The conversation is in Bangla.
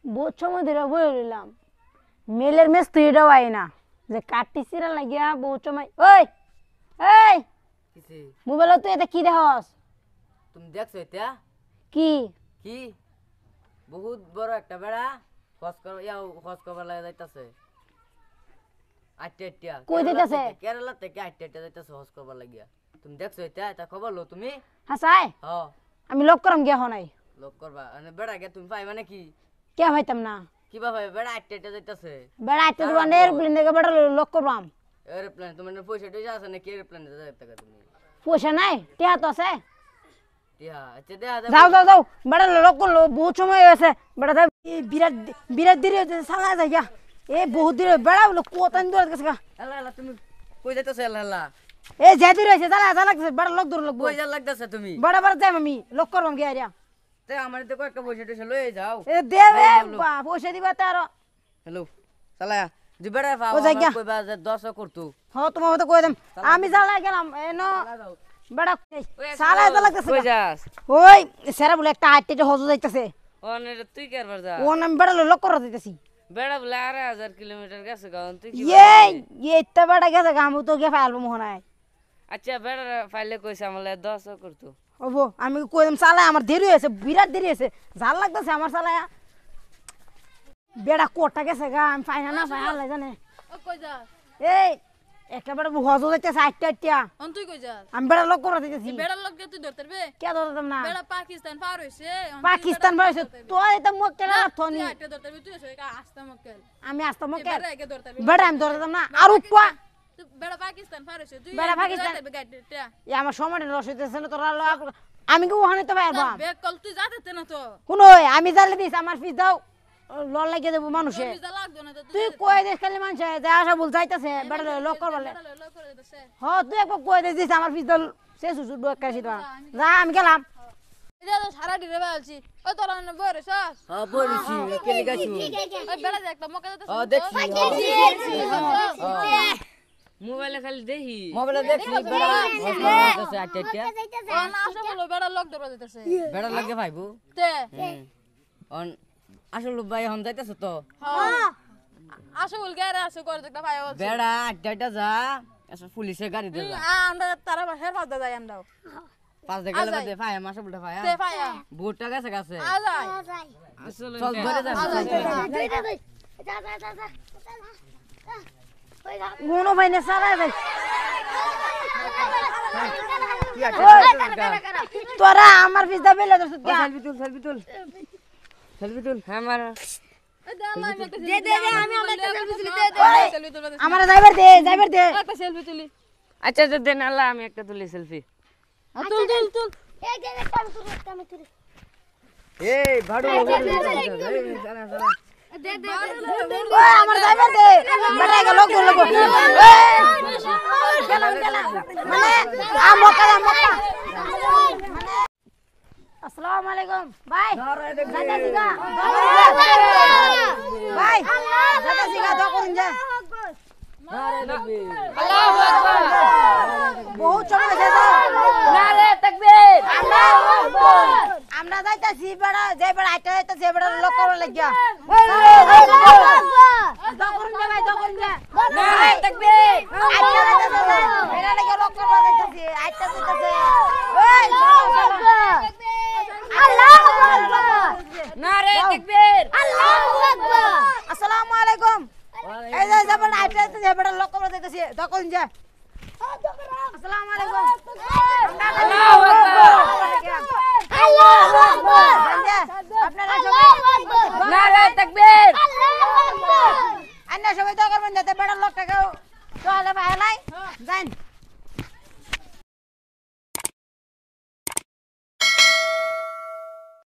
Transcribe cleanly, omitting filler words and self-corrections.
বহুত সময় ধরে বই রইলাম মেলের মিস্ত্রিটাও আয় না যে কাটি সিরা লাগিয়া বহুত সময় ওই এই কিসে মোবাইল তুই এটা কি দেখস তুমি দেখছো এটা কি কি বহুত বড় একটা বেড়া খস করবার লাগে যাইতাছে আটটা কই যাইতাছে? কেরালা থেকে আটটা যাইতাছে খস করবার লাগিয়া তুমি দেখছো এটা খবর লো তুমি হাসাই হ্যাঁ আমি লক করম গিয়া হনাই লোক করবা মানে বেড়া গে তুমি পাইবা নাকি কে ভাইতাম না কিবা ভাই বেড়া আটটা যাইতাছে বেড়া আইতে দুয়ান এরপ্লেন থেকে বেড়া লক করবাম এরোপ্লেন তোমার পয়সা টয়সা আছে নাকি এরোপ্লেনে যাইতে তুমি পয়সা নাই টিয়া তো আছে টিয়া আচ্ছা দেখা যাও যাও যাও বেড়া লক করলো বহুত সময় হয়েছে বেড়া বিরাট বিরাট দেরি হয়েছে সালা যাই গিয়া এ বহুত দেরি বেড়া বলো কোতান দূর গেছে গা এলা তুমি কই যাইতাছে এলা এ যে দেরি হয়েছে চালা চালা বেড়া লক দূর লক কই যা লাগতাছে তুমি বড় বড় যাই আমি লক করবাম গিয়া রিয়া তে আমার তো কয়েকটা পয়সা টয়সা লয়ে যাও এ দেবে পয়সা দিবা তার হ্যালো চালা যে বেড়া ও পাও যাই গিয়া। কইবা যে 10 করতো হ তোমার মতো কই দেম আমি চালা গেলাম এ ন বেড়া চালা চালা কই গেছে যাস ওই সেরা বলে একটা আটটা হজু যাইতাছে ওনে তুই কেরবার যা ও নাম বেড়া লক করা যাইতাছি বেড়া বলে 1000 কিলোমিটার গেছে গান তুই কি ये इतना बड़ा कैसे काम हो तो क्या फाइल में होना है আচ্ছা বেড়া ফাইলে কইছে আমলে 10 করতো ওবো আমি কইম সালা আমার দেরি হয়েছে বিরাট দেরি হয়েছে জাল লাগতেছে আমার সালা বেড়া কোটা গেছে গা আমি ফাইনা না ফাইনা জানে ও কই যা এই একটা বেড়া হজু যাইতেছে আটটা অন তুই কই যা আমি বেড়া লক করে দিতেছি বেড়ার লগ তুই ধরতে পারবে কে ধরতাম না বেড়া পাকিস্তান পার হইছে পাকিস্তান বয়সে তো এটা মক্কেল না থনি আটটা ধরতে পারবি তুই এসে আসতা মক্কেল আমি আসতাম মক্কেল বেড়া একে ধরতে পারবি বেড়া আমি ধরতাম না আর উপা তুই বেড়া পাকিস্তান পার হইছে তুই বেড়া পাকিস্তান- গাড়িটা এই আমার সময়টা লস হইতেছে না তোরা আমি কি ওখানে তো পারবাম বেক কল তুই যাতে না তো শুনো আমি জানলে দিস আমার ফিস দাও লল লাগিয়ে দেবো মানুষে তুই যা লাগতো না তো তুই কই দেশ খালি মানুষে যে আশা বল যাইতাছে বেড়া লক করবালে লগ করে দিছে হ তুই একবার কই দিস আমার ফিস দাও শেষ হইছে দু একটা সিটা যা আমি গেলাম এটা তো সারা দিরে বলছি ও তোরা না বই রেছস হ্যাঁ বলিছি কেলি গাছু ওই বেড়া দেখ তো মক্কা দিতে ও দেখছি মোবাইলে খালি দেখি মোবাইলে দেখছি বেড়া হসপিটালে আটটা ও না আসে বলো বেড়া লগ ধরে দিতেছে বেড়া লাগে ভাইবো তে অন আসল ভাই হন যাইতাছে তো হ্যাঁ আসে বল গারে আসে করে দেখটা ভাই ও বেড়া আটটা যা এসব পুলিশে গাড়ি দে যা আমরা তারা হের পাতা যাই আমরাও পাঁচ দে গেলে দে ভাই মাসে বলতে ভাই তে ভাইয়া বুটটা গেছে গেছে আ যাই আসলে চল ধরে যা গুনো ভাই না সারা ভাই তোরা আমার ফিস দাও বেলে দছ সেলফি তুল আমার দে দে আমি আমরা একটা সেলফি তুলি দে দে আমার যাইবার দে একটা সেলফি তুলি আচ্ছা আচ্ছা দেন আল্লাহ আমি একটা তুলি সেলফি তুল তুল তুল এই ভাড়ু দে দে ওই আমার যাইবার দে বেটা গেল লক গেলাম মানে মক্কা আসসালামু আলাইকুম ভাই দাদা সিগা ভাই দাদা সিগা দো করুন যা আল্লাহু আকবার বহুত সময় হয়েছে তো নারে তাকবীর আল্লাহু আকবার আমরা যাইতাছি বেড়া যে বেড়া আইতা যাইতাছি বেড়া লক করন লাগিয়া দো করুন যা ভাই দো করুন যা নারে তাকবীর আইতা যাইতাছে বেড়া লাগিয়া লক করবা যাইতাছি আইতা যাইতাছে ওই আল্লাহু আকবার নারে তাকবীর আল্লাহু আকবার আসসালামু আলাইকুম এই যে যাবেন আইতা যাইতাছে বেড়া লক করবা যাইতাছি দো করুন যা আসসালামু আলাইকুম আল্লাহু আকবার আল্লাহু আকবার আপনারা সবাই নারে তাকবীর আন্না সবাই তো করবেন যাতে বেড়া লোক টাকা তো আলে ভাই লাই যান